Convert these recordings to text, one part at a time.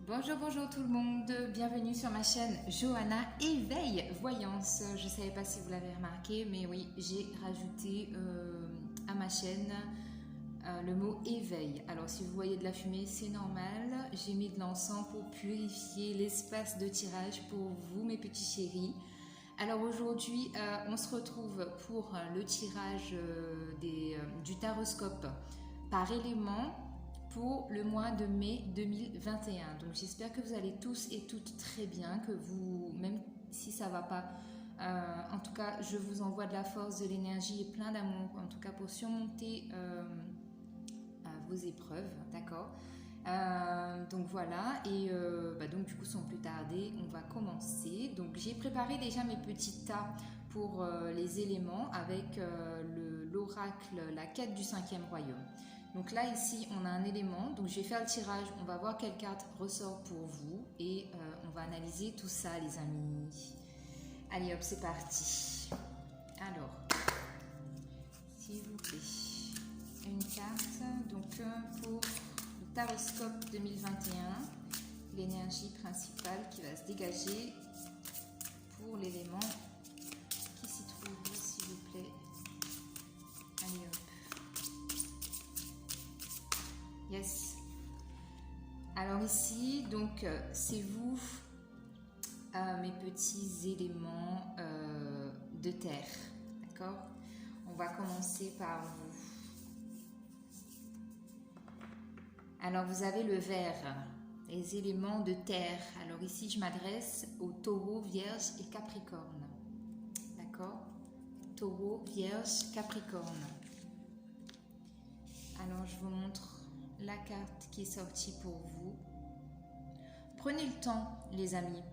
Bonjour, bonjour tout le monde, bienvenue sur ma chaîne Johanna Éveil Voyance. Je ne savais pas si vous l'avez remarqué, mais oui, j'ai rajouté à ma chaîne le mot éveil. Alors si vous voyez de la fumée, c'est normal. J'ai mis de l'encens pour purifier l'espace de tirage pour vous, mes petits chéris. Alors aujourd'hui, on se retrouve pour le tirage du taroscope par élément pour le mois de mai 2021. Donc j'espère que vous allez tous et toutes très bien, que vous, même si ça va pas, en tout cas je vous envoie de la force, de l'énergie et plein d'amour, en tout cas pour surmonter vos épreuves, d'accord. Donc voilà, et donc du coup sans plus tarder, on va commencer. Donc j'ai préparé déjà mes petits tas pour les éléments avec l'oracle, la quête du 5e royaume. Donc là ici on a un élément, donc je vais faire le tirage, on va voir quelle carte ressort pour vous et on va analyser tout ça les amis. Allez hop, c'est parti. Alors, s'il vous plaît, une carte donc pour le taroscope 2021, l'énergie principale qui va se dégager pour l'élément qui s'y trouve, s'il vous plaît. Allez hop. Yes. Alors ici, donc c'est vous, mes petits éléments de terre, d'accord? On va commencer par vous. Alors vous avez le vert, les éléments de terre. Alors ici, je m'adresse aux taureaux, vierges et capricorne, d'accord? Taureau, vierge, capricorne. Alors je vous montre la carte qui est sortie pour vous. Prenez le temps, les amis.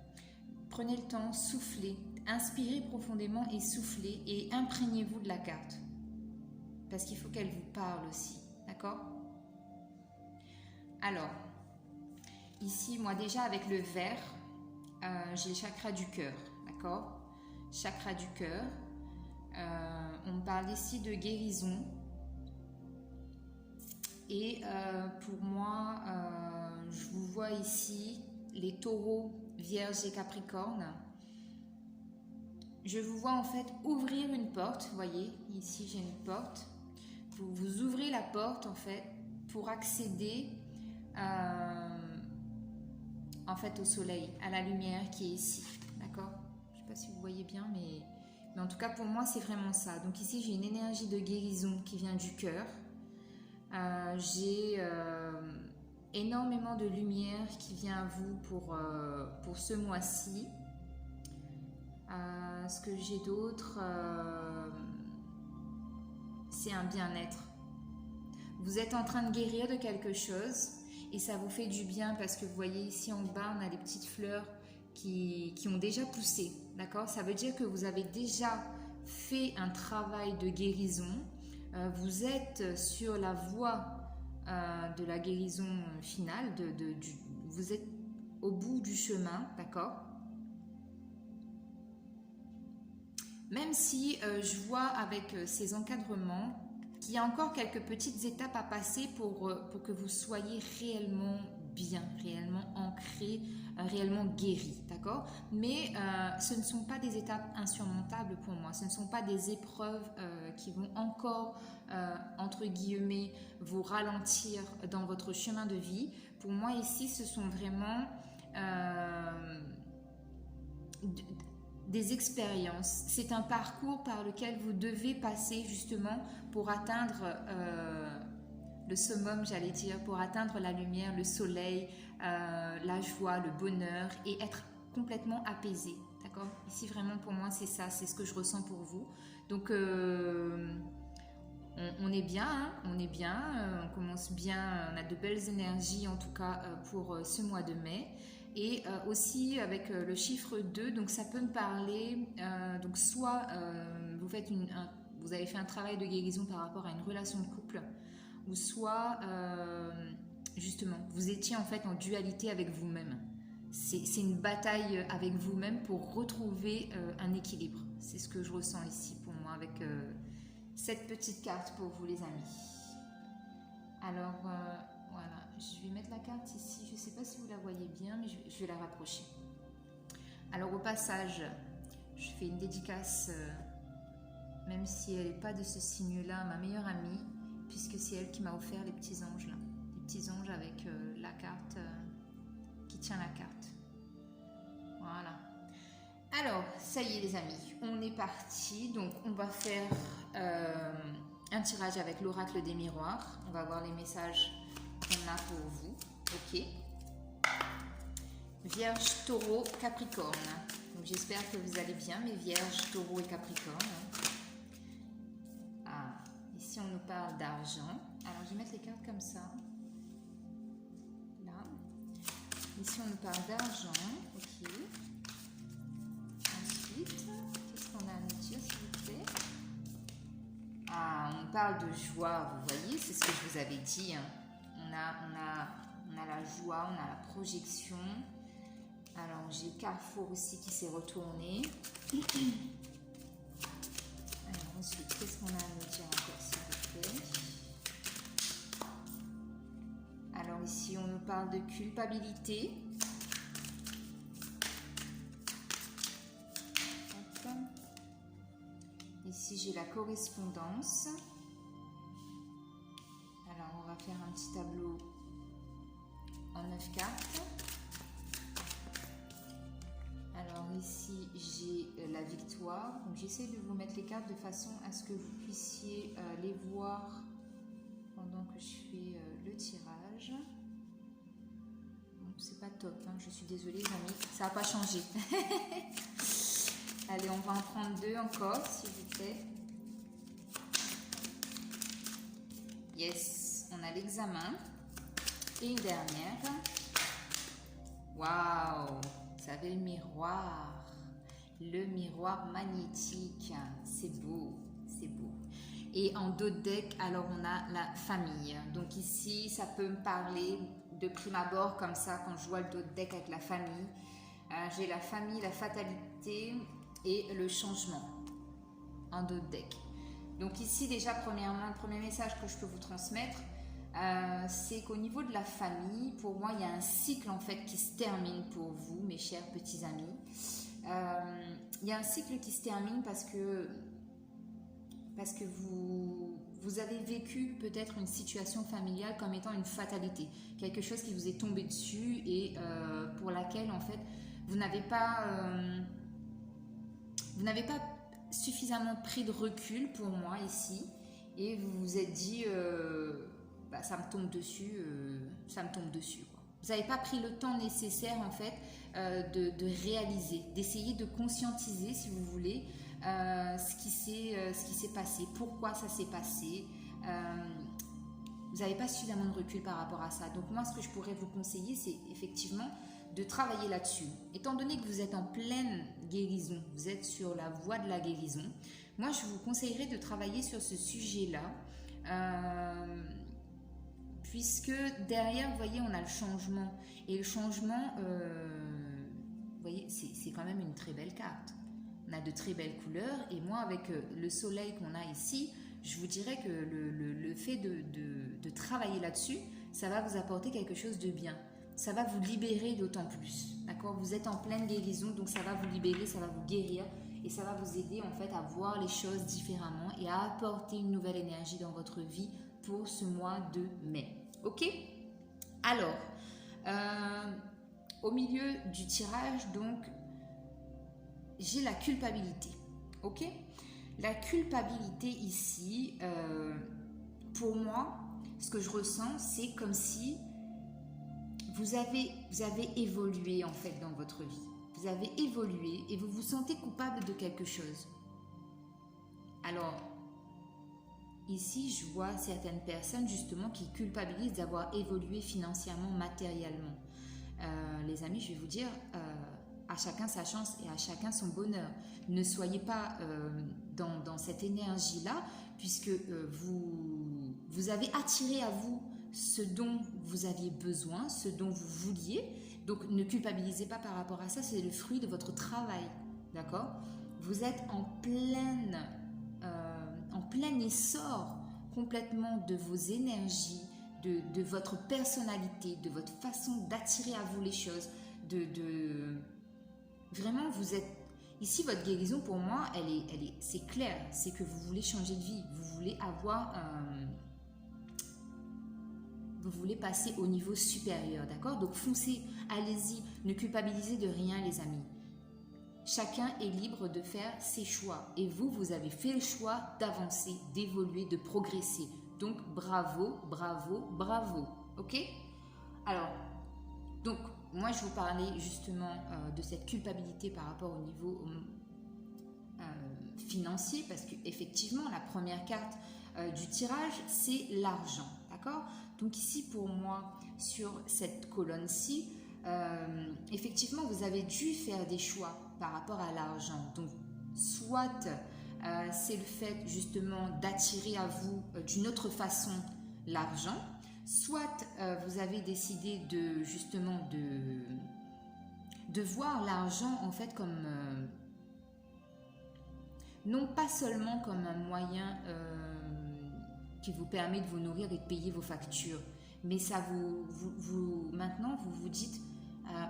Prenez le temps, soufflez, inspirez profondément et soufflez et imprégnez-vous de la carte. Parce qu'il faut qu'elle vous parle aussi, d'accord? Alors, ici, moi déjà avec le vert, j'ai le chakra du cœur, d'accord? Chakra du cœur. On me parle ici de guérison. Et pour moi, je vous vois ici les taureaux, vierges et capricornes. Je vous vois en fait ouvrir une porte. Vous voyez, ici j'ai une porte. Vous ouvrez la porte en fait pour accéder en fait au soleil, à la lumière qui est ici. D'accord? Je ne sais pas si vous voyez bien, mais en tout cas pour moi c'est vraiment ça. Donc ici j'ai une énergie de guérison qui vient du cœur. J'ai énormément de lumière qui vient à vous pour ce mois-ci. Ce que j'ai d'autre, c'est un bien-être. Vous êtes en train de guérir de quelque chose et ça vous fait du bien parce que vous voyez ici en bas, on a les petites fleurs qui ont déjà poussé. D'accord? Ça veut dire que vous avez déjà fait un travail de guérison. Vous êtes sur la voie de la guérison finale, vous êtes au bout du chemin, d'accord? Même si je vois avec ces encadrements qu'il y a encore quelques petites étapes à passer pour que vous soyez réellement bien, réellement ancré, réellement guéri, d'accord? Mais ce ne sont pas des étapes insurmontables pour moi, ce ne sont pas des épreuves qui vont encore, entre guillemets, vous ralentir dans votre chemin de vie. Pour moi ici, ce sont vraiment des expériences. C'est un parcours par lequel vous devez passer justement pour atteindre le summum, j'allais dire, pour atteindre la lumière, le soleil, la joie, le bonheur et être complètement apaisé. D'accord? Ici vraiment pour moi c'est ça, c'est ce que je ressens pour vous. Donc on est bien, hein, on est bien, on commence bien, on a de belles énergies en tout cas pour ce mois de mai. Et aussi avec le chiffre 2, donc ça peut me parler, donc soit vous avez fait un travail de guérison par rapport à une relation de couple, ou soit justement vous étiez en fait en dualité avec vous-même. C'est une bataille avec vous-même pour retrouver un équilibre. C'est ce que je ressens ici pour moi avec cette petite carte pour vous les amis. Alors voilà, je vais mettre la carte ici. Je ne sais pas si vous la voyez bien, mais je vais la rapprocher. Alors au passage, je fais une dédicace, même si elle n'est pas de ce signe-là, à ma meilleure amie, puisque c'est elle qui m'a offert les petits anges là. Les petits anges avec la carte qui tient la carte. Voilà. Alors, ça y est les amis, on est parti. Donc on va faire un tirage avec l'oracle des miroirs. On va voir les messages qu'on a pour vous. Ok. Vierge, Taureau, Capricorne. Donc j'espère que vous allez bien, mes Vierges, Taureau et Capricorne. Ah, ici on nous parle d'argent. Alors je vais mettre les cartes comme ça. Là. Ici on nous parle d'argent. Ok. Ensuite, qu'est-ce qu'on a à nous dire s'il vous plaît? Ah, on parle de joie, vous voyez, c'est ce que je vous avais dit. Hein. On a la joie, on a la projection. Alors, j'ai Carrefour aussi qui s'est retourné. Alors, ensuite, qu'est-ce qu'on a à nous dire encore, s'il vous plaît? Alors, ici, on nous parle de culpabilité. Hop. Ici, j'ai la correspondance. Alors, on va faire un petit tableau en 9 cartes. Alors ici, j'ai la victoire. Donc j'essaie de vous mettre les cartes de façon à ce que vous puissiez les voir pendant que je fais le tirage. Bon, c'est pas top, hein. Je suis désolée les amis, ça n'a pas changé. Allez, on va en prendre 2 encore, s'il vous plaît. Yes, on a l'examen. Et une dernière. Waouh! Vous savez, le miroir magnétique, c'est beau, c'est beau. Et en dos de deck, alors on a la famille. Donc ici, ça peut me parler de prime abord comme ça, quand je vois le dos de deck avec la famille. J'ai la famille, la fatalité et le changement en dos de deck. Donc ici, déjà, premièrement, le premier message que je peux vous transmettre, c'est qu'au niveau de la famille, pour moi, il y a un cycle en fait qui se termine pour vous, mes chers petits amis. Il y a un cycle qui se termine parce que vous avez vécu peut-être une situation familiale comme étant une fatalité, quelque chose qui vous est tombé dessus et pour laquelle en fait vous n'avez pas suffisamment pris de recul pour moi ici et vous vous êtes dit ça me tombe dessus, quoi. Vous n'avez pas pris le temps nécessaire en fait de réaliser, d'essayer de conscientiser si vous voulez ce qui s'est passé, pourquoi ça s'est passé. Vous n'avez pas suffisamment de recul par rapport à ça. Donc moi ce que je pourrais vous conseiller c'est effectivement de travailler là-dessus. Étant donné que vous êtes en pleine guérison, vous êtes sur la voie de la guérison, moi je vous conseillerais de travailler sur ce sujet-là. Puisque derrière, vous voyez, on a le changement. Et le changement, vous voyez, c'est quand même une très belle carte. On a de très belles couleurs. Et moi, avec le soleil qu'on a ici, je vous dirais que le fait de travailler là-dessus, ça va vous apporter quelque chose de bien. Ça va vous libérer d'autant plus. D'accord? Vous êtes en pleine guérison, donc ça va vous libérer, ça va vous guérir. Et ça va vous aider en fait à voir les choses différemment et à apporter une nouvelle énergie dans votre vie pour ce mois de mai. Ok? Alors, au milieu du tirage, donc, j'ai la culpabilité. Ok? La culpabilité ici, pour moi, ce que je ressens, c'est comme si vous avez évolué en fait dans votre vie. Vous avez évolué et vous vous sentez coupable de quelque chose. Alors, ici, je vois certaines personnes justement qui culpabilisent d'avoir évolué financièrement, matériellement. Les amis, je vais vous dire, à chacun sa chance et à chacun son bonheur. Ne soyez pas dans cette énergie-là, puisque vous avez attiré à vous ce dont vous aviez besoin, ce dont vous vouliez. Donc, ne culpabilisez pas par rapport à ça, c'est le fruit de votre travail, d'accord? Vous êtes en plein essor complètement de vos énergies, de votre personnalité, de votre façon d'attirer à vous les choses, vraiment vous êtes ici. Votre guérison pour moi c'est clair, c'est que vous voulez changer de vie, vous voulez vous voulez passer au niveau supérieur, d'accord? Donc foncez, allez-y, ne culpabilisez de rien les amis. Chacun est libre de faire ses choix et vous avez fait le choix d'avancer, d'évoluer, de progresser. Donc bravo, bravo, bravo, ok? Alors, donc moi je vous parlais justement de cette culpabilité par rapport au niveau financier, parce qu'effectivement la première carte du tirage c'est l'argent, d'accord? Donc ici pour moi sur cette colonne-ci, effectivement vous avez dû faire des choix par rapport à l'argent. Donc soit c'est le fait justement d'attirer à vous d'une autre façon l'argent, soit vous avez décidé de justement de voir l'argent en fait comme non pas seulement comme un moyen qui vous permet de vous nourrir et de payer vos factures, mais ça maintenant vous vous dites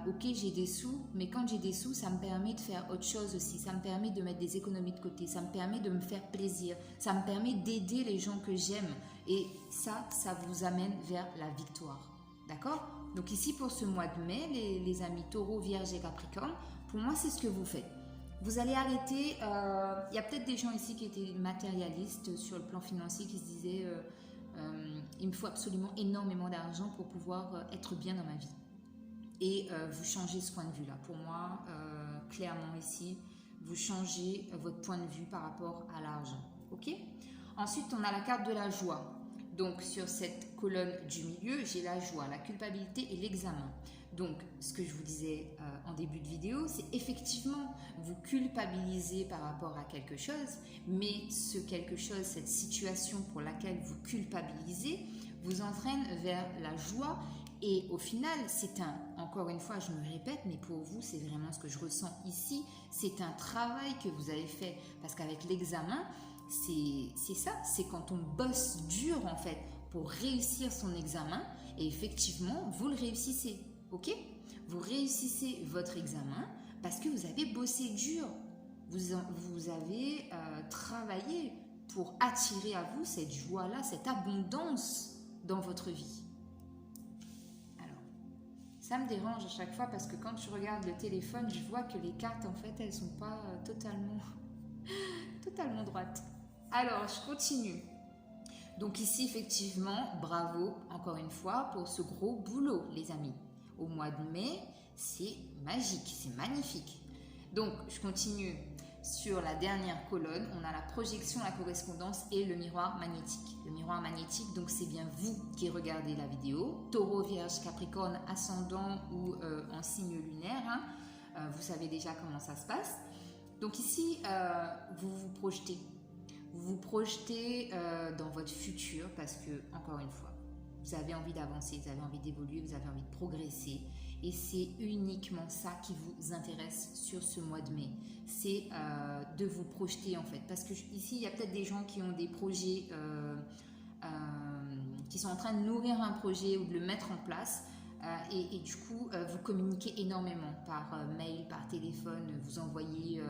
ok, j'ai des sous, mais quand j'ai des sous, ça me permet de faire autre chose aussi, ça me permet de mettre des économies de côté, ça me permet de me faire plaisir, ça me permet d'aider les gens que j'aime, et ça vous amène vers la victoire, d'accord? Donc ici pour ce mois de mai, les amis Taureau, Vierge et Capricorne, pour moi c'est ce que vous faites. Vous allez arrêter, il y a peut-être des gens ici qui étaient matérialistes sur le plan financier, qui se disaient il me faut absolument énormément d'argent pour pouvoir être bien dans ma vie. Et vous changez ce point de vue là. Pour moi, clairement ici, vous changez votre point de vue par rapport à l'argent. Ok? Ensuite, on a la carte de la joie. Donc, sur cette colonne du milieu, j'ai la joie, la culpabilité et l'examen. Donc, ce que je vous disais en début de vidéo, c'est effectivement, vous culpabilisez par rapport à quelque chose, mais ce quelque chose, cette situation pour laquelle vous culpabilisez, vous entraîne vers la joie. Et au final, encore une fois, je me répète, mais pour vous, c'est vraiment ce que je ressens ici, c'est un travail que vous avez fait. Parce qu'avec l'examen, c'est ça, c'est quand on bosse dur en fait pour réussir son examen, et effectivement, vous le réussissez, ok? Vous réussissez votre examen parce que vous avez bossé dur, vous avez travaillé pour attirer à vous cette joie-là, cette abondance dans votre vie. Ça me dérange à chaque fois parce que quand je regarde le téléphone, je vois que les cartes, en fait, elles ne sont pas totalement droites. Alors, je continue. Donc ici, effectivement, bravo, encore une fois, pour ce gros boulot, les amis. Au mois de mai, c'est magique, c'est magnifique. Donc, je continue. Sur la dernière colonne, on a la projection, la correspondance et le miroir magnétique. Le miroir magnétique, donc c'est bien vous qui regardez la vidéo. Taureau, Vierge, Capricorne, ascendant ou en signe lunaire. Hein. Vous savez déjà comment ça se passe. Donc ici, vous vous projetez. Vous vous projetez dans votre futur parce que, encore une fois, vous avez envie d'avancer, vous avez envie d'évoluer, vous avez envie de progresser. Et c'est uniquement ça qui vous intéresse sur ce mois de mai. C'est de vous projeter en fait. Parce que ici, il y a peut-être des gens qui ont des projets, qui sont en train de nourrir un projet ou de le mettre en place. Et du coup, vous communiquez énormément par mail, par téléphone. Vous envoyez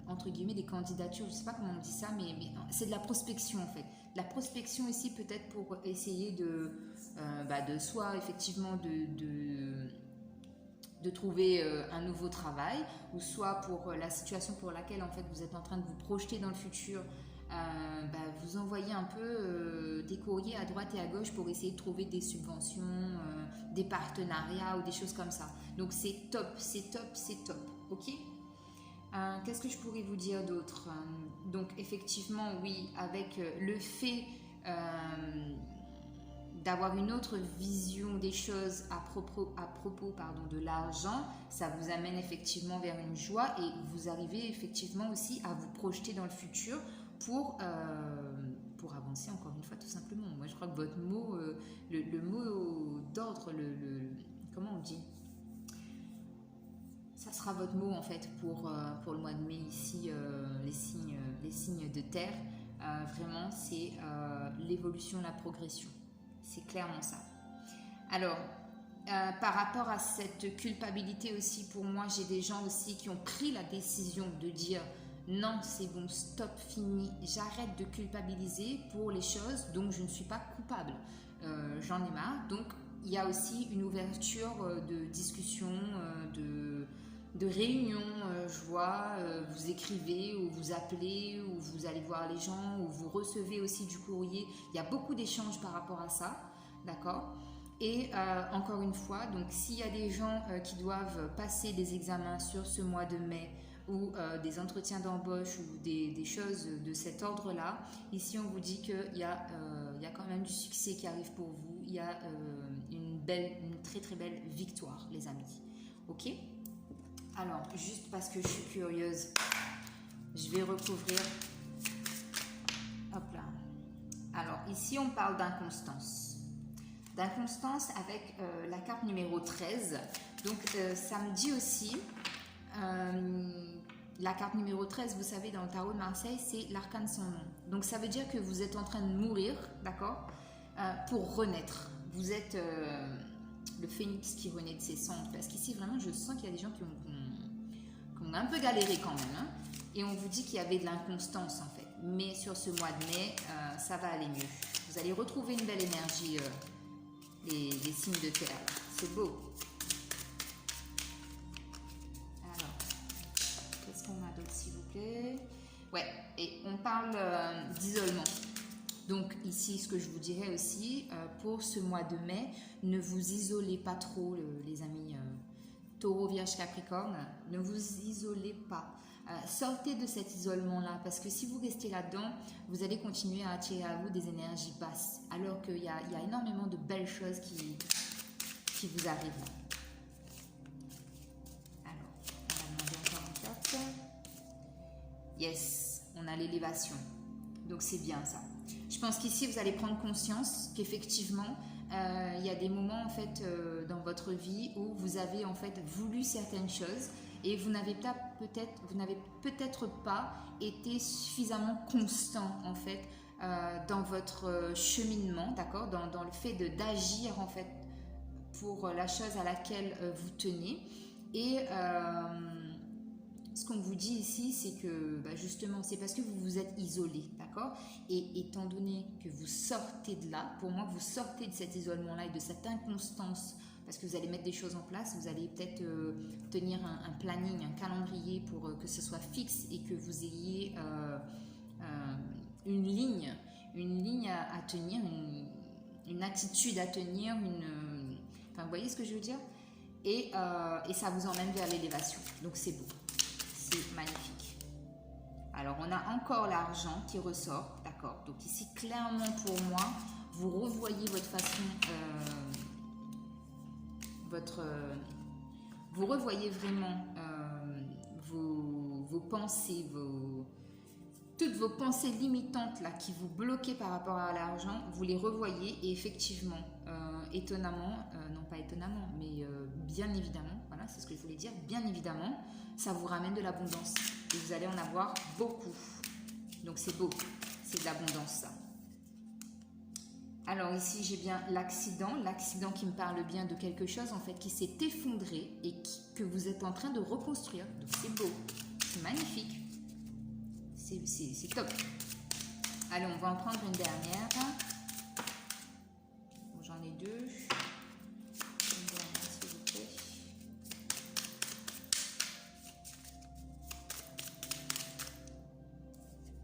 entre guillemets, des candidatures. Je ne sais pas comment on dit ça, mais c'est de la prospection en fait. La prospection ici peut-être pour essayer de soit effectivement de trouver un nouveau travail, ou soit pour la situation pour laquelle en fait vous êtes en train de vous projeter dans le futur, vous envoyez un peu des courriers à droite et à gauche pour essayer de trouver des subventions, des partenariats ou des choses comme ça. Donc c'est top, c'est top, c'est top, ok? Qu'est-ce que je pourrais vous dire d'autre? Donc effectivement, oui, avec le fait d'avoir une autre vision des choses à propos de l'argent, ça vous amène effectivement vers une joie et vous arrivez effectivement aussi à vous projeter dans le futur pour avancer encore une fois tout simplement. Moi je crois que votre mot, le mot d'ordre, comment on dit? Ça sera votre mot en fait pour le mois de mai ici, les signes de terre. Vraiment, c'est l'évolution, la progression. C'est clairement ça. Alors, par rapport à cette culpabilité aussi, pour moi, j'ai des gens aussi qui ont pris la décision de dire non, c'est bon, stop, fini, j'arrête de culpabiliser pour les choses dont je ne suis pas coupable. J'en ai marre. Donc, il y a aussi une ouverture de discussion, de réunion. Je vois, vous écrivez ou vous appelez ou vous allez voir les gens ou vous recevez aussi du courrier. Il y a beaucoup d'échanges par rapport à ça, d'accord ? Et encore une fois, donc s'il y a des gens qui doivent passer des examens sur ce mois de mai ou des entretiens d'embauche ou des choses de cet ordre-là, ici on vous dit qu'il y a quand même du succès qui arrive pour vous. Il y a une très très belle victoire, les amis. Ok ? Alors, juste parce que je suis curieuse, je vais recouvrir. Hop là. Alors, ici on parle d'inconstance. D'inconstance avec la carte numéro 13. Donc, ça me dit aussi, la carte numéro 13, vous savez, dans le tarot de Marseille, c'est l'arcane sans nom. Donc, ça veut dire que vous êtes en train de mourir, d'accord, pour renaître. Vous êtes le phénix qui renaît de ses cendres. Parce qu'ici, vraiment, je sens qu'il y a des gens qui ont un peu galéré quand même. Hein, et on vous dit qu'il y avait de l'inconstance, en fait. Mais sur ce mois de mai, ça va aller mieux. Vous allez retrouver une belle énergie... Les signes de terre. C'est beau. Alors, qu'est-ce qu'on a d'autre, s'il vous plaît? Ouais, et on parle d'isolement. Donc ici, ce que je vous dirais aussi, pour ce mois de mai, ne vous isolez pas trop, les amis Taureau, Vierge, Capricorne. Ne vous isolez pas. Sortez de cet isolement-là, parce que si vous restez là-dedans, vous allez continuer à attirer à vous des énergies basses, alors qu'il y a énormément de belles choses qui vous arrivent. Alors, on va demander encore une carte. Yes, on a l'élévation. Donc c'est bien ça. Je pense qu'ici, vous allez prendre conscience qu'effectivement, il y a des moments en fait dans votre vie où vous avez en fait voulu certaines choses et vous n'avez peut-être pas été suffisamment constant en fait dans votre cheminement, d'accord, dans le fait d'agir en fait pour la chose à laquelle vous tenez. Et ce qu'on vous dit ici, c'est que justement, c'est parce que vous vous êtes isolé, d'accord? Et étant donné que vous sortez de là, pour moi, vous sortez de cet isolement-là et de cette inconstance, parce que vous allez mettre des choses en place, vous allez peut-être tenir un planning, un calendrier pour que ce soit fixe et que vous ayez une ligne à tenir, une attitude à tenir, enfin, vous voyez ce que je veux dire? Et ça vous emmène vers l'élévation. Donc c'est beau. C'est magnifique. Alors, on a encore l'argent qui ressort, d'accord. Donc ici, clairement pour moi, vous revoyez votre façon, vous revoyez vraiment vos pensées, toutes vos pensées limitantes là qui vous bloquaient par rapport à l'argent, vous les revoyez et effectivement, étonnamment, non pas étonnamment, mais bien évidemment, voilà, c'est ce que je voulais dire, bien évidemment, ça vous ramène de l'abondance et vous allez en avoir beaucoup. Donc c'est beau, c'est de l'abondance ça. Alors ici j'ai bien l'accident qui me parle bien de quelque chose en fait qui s'est effondré et que vous êtes en train de reconstruire. Donc c'est beau, c'est magnifique, c'est top. Allez, on va en prendre une dernière. Bon, j'en ai deux. Une dernière s'il vous plaît.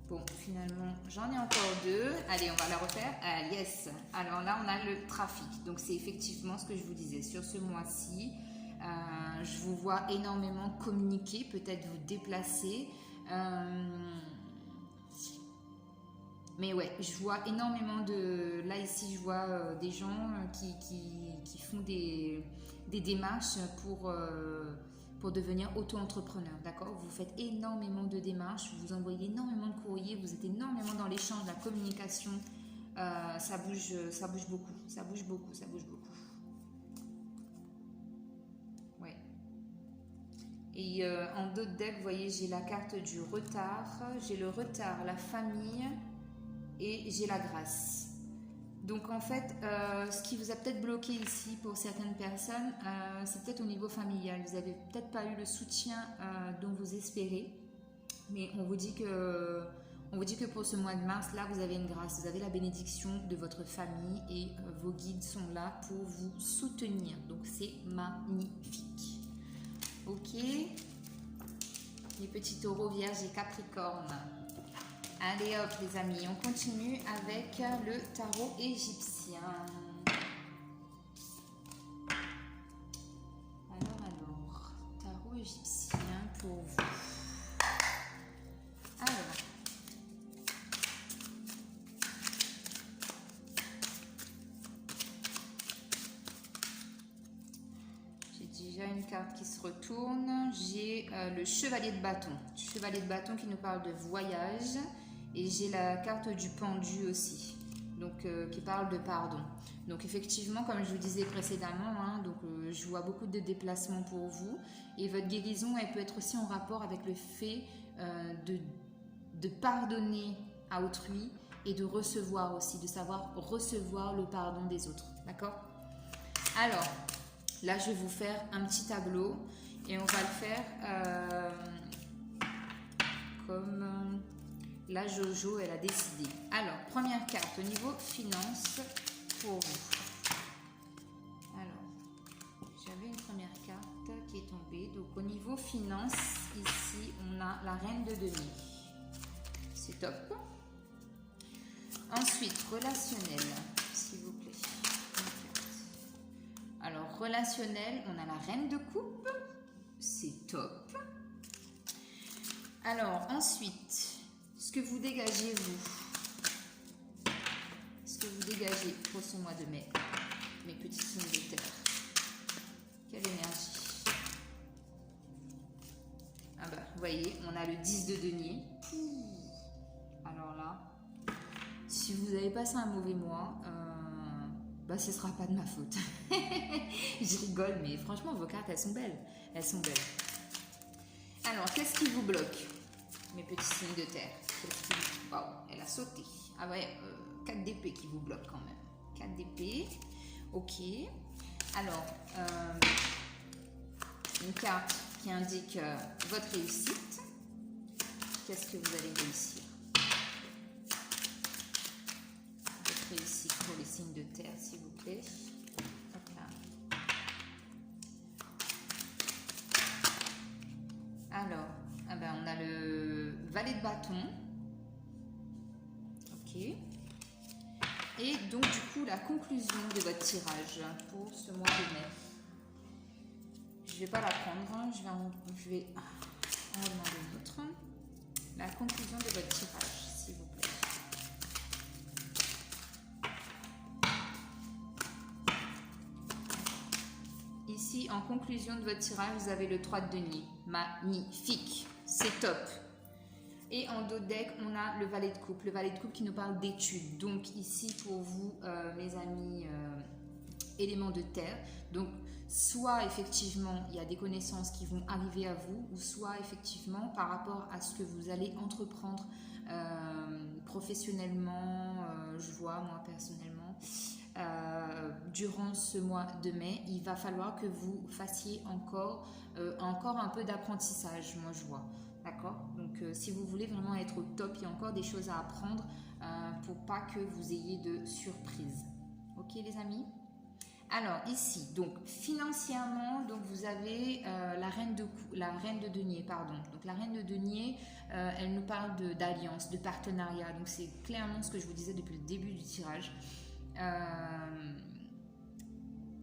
Bon, finalement, j'en ai encore deux. Allez, on va la refaire. Ah, yes. Alors là, on a le trafic. Donc, c'est effectivement ce que je vous disais. Sur ce mois-ci, je vous vois énormément communiquer, peut-être vous déplacer. Mais ouais, je vois énormément de... Là, ici, je vois des gens qui font des démarches pour devenir auto-entrepreneur, d'accord? Vous faites énormément de démarches, vous envoyez énormément de courriers, vous êtes énormément dans l'échange, la communication. Ça bouge beaucoup, ça bouge beaucoup. Ouais. Et en d'autres decks, vous voyez, j'ai la carte du retard, j'ai le retard, la famille, et j'ai la grâce. Donc en fait, ce qui vous a peut-être bloqué ici pour certaines personnes, c'est peut-être au niveau familial. Vous n'avez peut-être pas eu le soutien dont vous espérez, mais on vous dit que pour ce mois de mars, là, vous avez une grâce, vous avez la bénédiction de votre famille et vos guides sont là pour vous soutenir. Donc c'est magnifique. Ok, les petits taureaux, vierges et capricornes. Allez hop les amis, on continue avec le tarot égyptien. Alors, tarot égyptien pour vous. Alors, j'ai déjà une carte qui se retourne. J'ai le chevalier de bâton. Chevalier de bâton qui nous parle de voyage. Et j'ai la carte du pendu aussi, donc qui parle de pardon. Donc effectivement, comme je vous disais précédemment, hein, donc, je vois beaucoup de déplacements pour vous. Et votre guérison, elle peut être aussi en rapport avec le fait de pardonner à autrui et de recevoir aussi, de savoir recevoir le pardon des autres. D'accord? Alors, là, je vais vous faire un petit tableau et on va le faire comme... Là, Jojo, elle a décidé. Alors, première carte au niveau finance pour vous. Alors, j'avais une première carte qui est tombée. Donc, au niveau finance, ici, on a la reine de denier. C'est top. Ensuite, relationnel, s'il vous plaît. Alors, relationnel, on a la reine de coupe. C'est top. Alors, ensuite... ce que vous dégagez, vous. Ce que vous dégagez pour ce mois de mai. Mes petits signes de terre. Quelle énergie. Ah bah, vous voyez, on a le 10 de denier. Alors là, si vous avez passé un mauvais mois, bah ce ne sera pas de ma faute. Je rigole, mais franchement, vos cartes, elles sont belles. Elles sont belles. Alors, qu'est-ce qui vous bloque? Mes petits signes de terre. Waouh, elle a sauté. Ah ouais, 4 d'épée qui vous bloque quand même. 4 d'épée. Ok. Alors, une carte qui indique votre réussite. Qu'est-ce que vous allez réussir? Votre réussite pour les signes de terre, s'il vous plaît. Hop là. Alors, ah ben, on a le valet de bâton. Ok. Et donc, du coup, la conclusion de votre tirage pour ce mois de mai. Je ne vais pas la prendre, hein. Je vais en demander une autre. La conclusion de votre tirage, s'il vous plaît. Ici, en conclusion de votre tirage, vous avez le 3 de denier. Magnifique, c'est top. Et en dos de deck, on a le valet de coupe. Le valet de coupe qui nous parle d'études. Donc ici, pour vous, mes amis, éléments de terre. Donc, soit effectivement, il y a des connaissances qui vont arriver à vous, ou soit effectivement, par rapport à ce que vous allez entreprendre professionnellement, je vois, moi, personnellement, durant ce mois de mai, il va falloir que vous fassiez encore un peu d'apprentissage, moi, je vois. D'accord? Donc, si vous voulez vraiment être au top, il y a encore des choses à apprendre pour pas que vous ayez de surprises. Ok, les amis? Alors, ici, donc, financièrement, donc, vous avez la reine de denier, pardon. Donc, la reine de denier, elle nous parle d'alliance, de partenariat. Donc, c'est clairement ce que je vous disais depuis le début du tirage.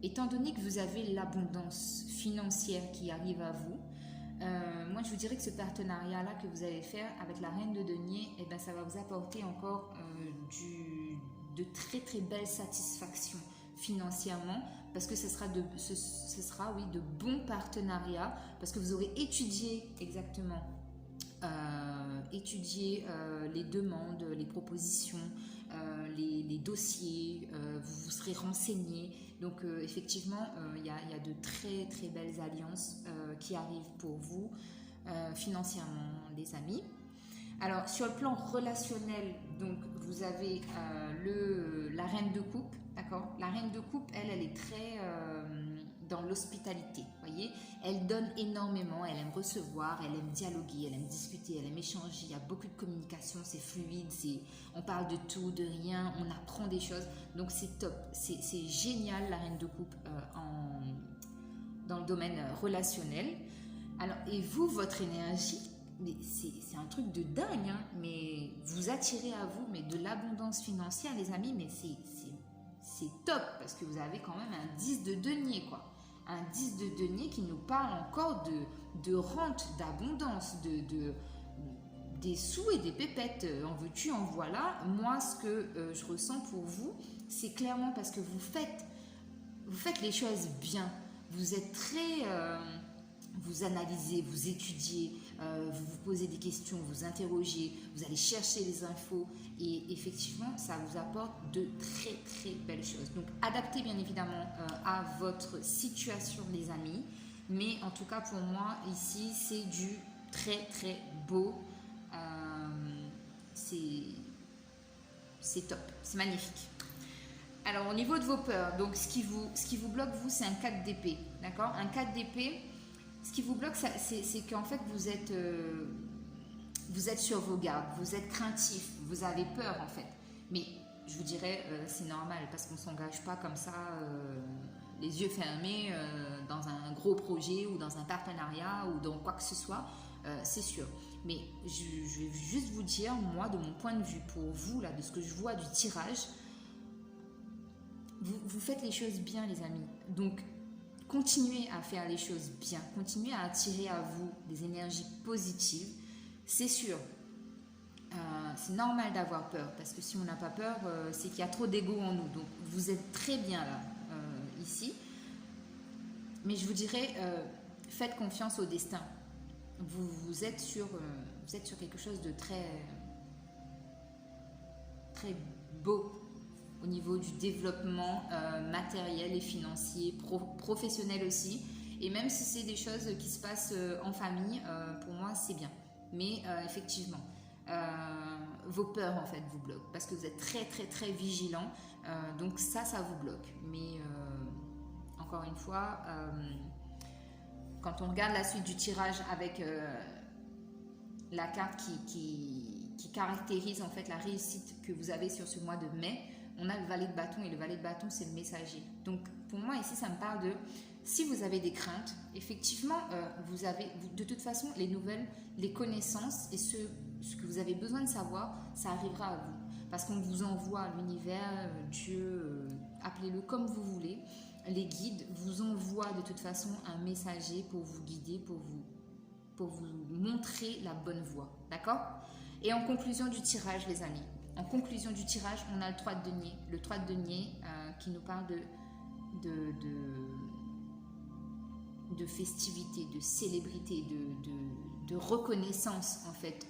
Étant donné que vous avez l'abondance financière qui arrive à vous, moi je vous dirais que ce partenariat là que vous allez faire avec la reine de denier, eh ben, ça va vous apporter encore de très très belles satisfactions financièrement, parce que ce sera de bons partenariats, parce que vous aurez étudié exactement les demandes, les propositions, les dossiers, vous vous serez renseigné. Donc effectivement, il y a de très très belles alliances qui arrivent pour vous financièrement, les amis. Alors, sur le plan relationnel, donc vous avez la reine de coupe, d'accord? La reine de coupe, elle est très dans l'hospitalité, voyez? Elle donne énormément, elle aime recevoir, elle aime dialoguer, elle aime discuter, elle aime échanger, il y a beaucoup de communication, c'est fluide, on parle de tout, de rien, on apprend des choses, donc c'est top, c'est génial la reine de coupe dans le domaine relationnel. Alors, et vous, votre énergie, mais c'est un truc de dingue, hein, mais vous attirez à vous mais de l'abondance financière, les amis, mais c'est top, parce que vous avez quand même un 10 de denier, quoi. Un 10 de denier qui nous parle encore de rente, d'abondance, des sous et des pépettes. En veux-tu, en voilà. Moi, ce que je ressens pour vous, c'est clairement parce que vous faites les choses bien. Vous êtes très... vous analysez, vous étudiez, vous vous posez des questions, vous interrogez, vous allez chercher les infos et effectivement, ça vous apporte de très très belles choses. Donc, adaptez bien évidemment à votre situation, les amis. Mais en tout cas, pour moi, ici, c'est du très très beau. C'est top, c'est magnifique. Alors, au niveau de vos peurs, donc ce qui vous bloque, vous, c'est un 4 d'épée. D'accord? Un 4 d'épée. Ce qui vous bloque, c'est qu'en fait, vous êtes sur vos gardes, vous êtes craintif, vous avez peur en fait. Mais je vous dirais, c'est normal parce qu'on ne s'engage pas comme ça, les yeux fermés, dans un gros projet ou dans un partenariat ou dans quoi que ce soit, c'est sûr. Mais je vais juste vous dire, moi, de mon point de vue, pour vous, là, de ce que je vois du tirage, vous faites les choses bien, les amis. Donc, continuez à faire les choses bien, continuez à attirer à vous des énergies positives. C'est sûr, c'est normal d'avoir peur, parce que si on n'a pas peur, c'est qu'il y a trop d'ego en nous. Donc vous êtes très bien là, ici. Mais je vous dirais, faites confiance au destin. Vous êtes sur quelque chose de très, très beau au niveau du développement matériel et financier, professionnel aussi. Et même si c'est des choses qui se passent en famille, pour moi, c'est bien. Mais effectivement, vos peurs, en fait, vous bloquent. Parce que vous êtes très, très, très vigilant. Donc ça vous bloque. Mais encore une fois, quand on regarde la suite du tirage avec la carte qui caractérise, en fait, la réussite que vous avez sur ce mois de mai, on a le valet de bâton et le valet de bâton, c'est le messager. Donc, pour moi, ici, ça me parle de si vous avez des craintes, effectivement, vous avez de toute façon les nouvelles, les connaissances et ce que vous avez besoin de savoir, ça arrivera à vous. Parce qu'on vous envoie l'univers, Dieu, appelez-le comme vous voulez. Les guides vous envoient de toute façon un messager pour vous guider, pour vous montrer la bonne voie. D'accord? Et en conclusion du tirage, les amis, en conclusion du tirage, on a le 3 de denier. Le 3 de denier qui nous parle de festivité, de célébrité, de reconnaissance en fait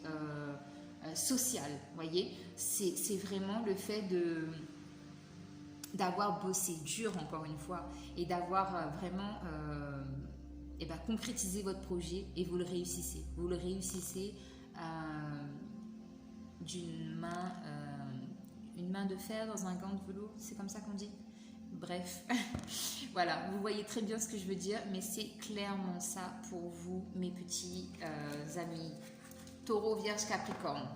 sociale. Voyez, c'est vraiment le fait d'avoir bossé dur encore une fois et d'avoir vraiment concrétisé votre projet et vous le réussissez. Vous le réussissez d'une main, une main de fer dans un gant de velours, c'est comme ça qu'on dit. Bref, voilà, vous voyez très bien ce que je veux dire, mais c'est clairement ça pour vous, mes petits amis Taureau, Vierge, Capricorne.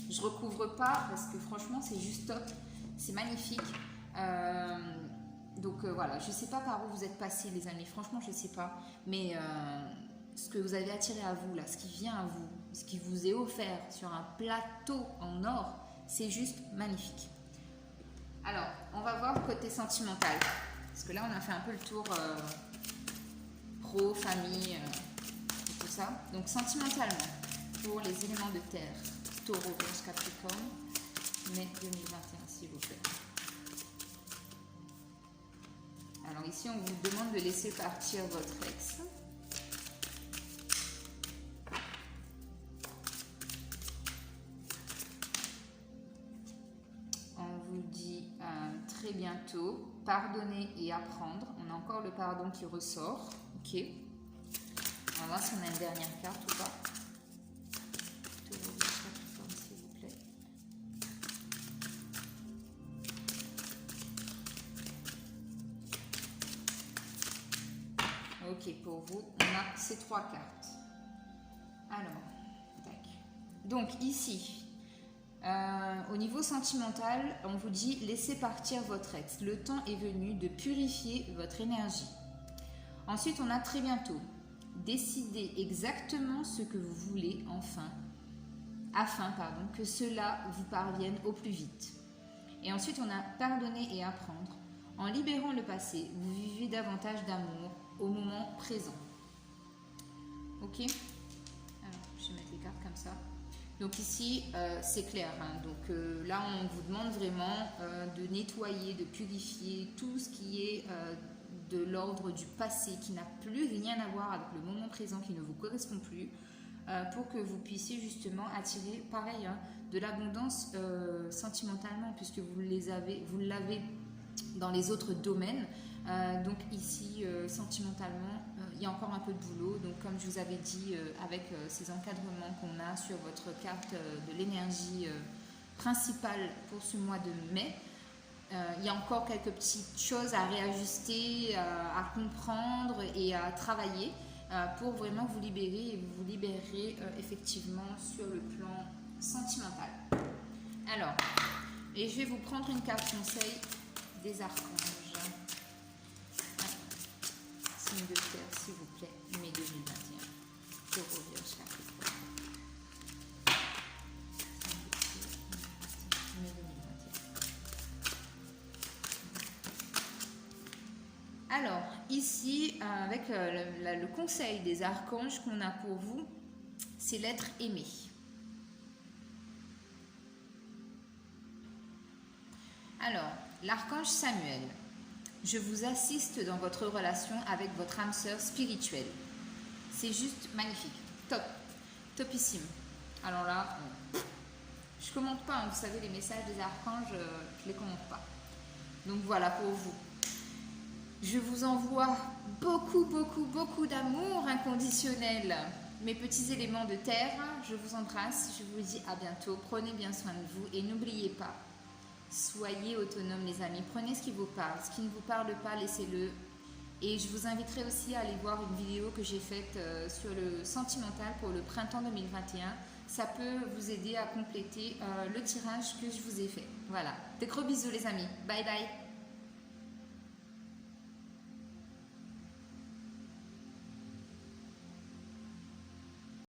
Je recouvre pas parce que franchement, c'est juste top, c'est magnifique. Donc voilà, je sais pas par où vous êtes passés, les amis, franchement, je sais pas, mais ce que vous avez attiré à vous, là, ce qui vient à vous, ce qui vous est offert sur un plateau en or, c'est juste magnifique. Alors, on va voir côté sentimental. Parce que là, on a fait un peu le tour pro, famille et tout ça. Donc, sentimentalement, pour les éléments de terre, Taureau, Vierge, Capricorne, mai 2021, s'il vous plaît. Alors ici, on vous demande de laisser partir votre ex. Très bientôt, pardonner et apprendre. On a encore le pardon qui ressort. Ok. On va voir si on a une dernière carte ou pas. ok, pour vous, on a ces 3 cartes. Alors, tac. Donc ici, au niveau sentimental, on vous dit laissez partir votre ex. Le temps est venu de purifier votre énergie. Ensuite, on a très bientôt. Décidez exactement ce que vous voulez afin que cela vous parvienne au plus vite. Et ensuite, on a pardonner et apprendre. En libérant le passé, vous vivez davantage d'amour au moment présent. Ok? Alors, je vais mettre les cartes comme ça. Donc ici, c'est clair. Hein. Donc là, on vous demande vraiment de nettoyer, de purifier tout ce qui est de l'ordre du passé, qui n'a plus rien à voir avec le moment présent, qui ne vous correspond plus, pour que vous puissiez justement attirer, pareil, hein, de l'abondance sentimentalement, puisque vous l'avez dans les autres domaines. Donc ici, sentimentalement, il y a encore un peu de boulot. Donc comme je vous avais dit, avec ces encadrements qu'on a sur votre carte de l'énergie principale pour ce mois de mai, il y a encore quelques petites choses à réajuster, à comprendre et à travailler pour vraiment vous libérer et vous libérer effectivement sur le plan sentimental. Alors, et je vais vous prendre une carte conseil des archanges. Signe de terre, s'il vous plaît, mai 2021. Pour ouvrir chaque fois. Mai 2021. Alors, ici, avec le conseil des archanges qu'on a pour vous, c'est l'être aimé. Alors, l'archange Samuel, je vous assiste dans votre relation avec votre âme sœur spirituelle. C'est juste magnifique, top, topissime. Alors là, je commente pas, hein, vous savez, les messages des archanges, je les commente pas. Donc voilà pour vous. Je vous envoie beaucoup, beaucoup, beaucoup d'amour inconditionnel. Mes petits éléments de terre, je vous embrasse, je vous dis à bientôt. Prenez bien soin de vous et n'oubliez pas, soyez autonomes les amis, prenez ce qui vous parle, ce qui ne vous parle pas, laissez-le. Et je vous inviterai aussi à aller voir une vidéo que j'ai faite sur le sentimental pour le printemps 2021. Ça peut vous aider à compléter le tirage que je vous ai fait. Voilà, des gros bisous les amis, bye bye.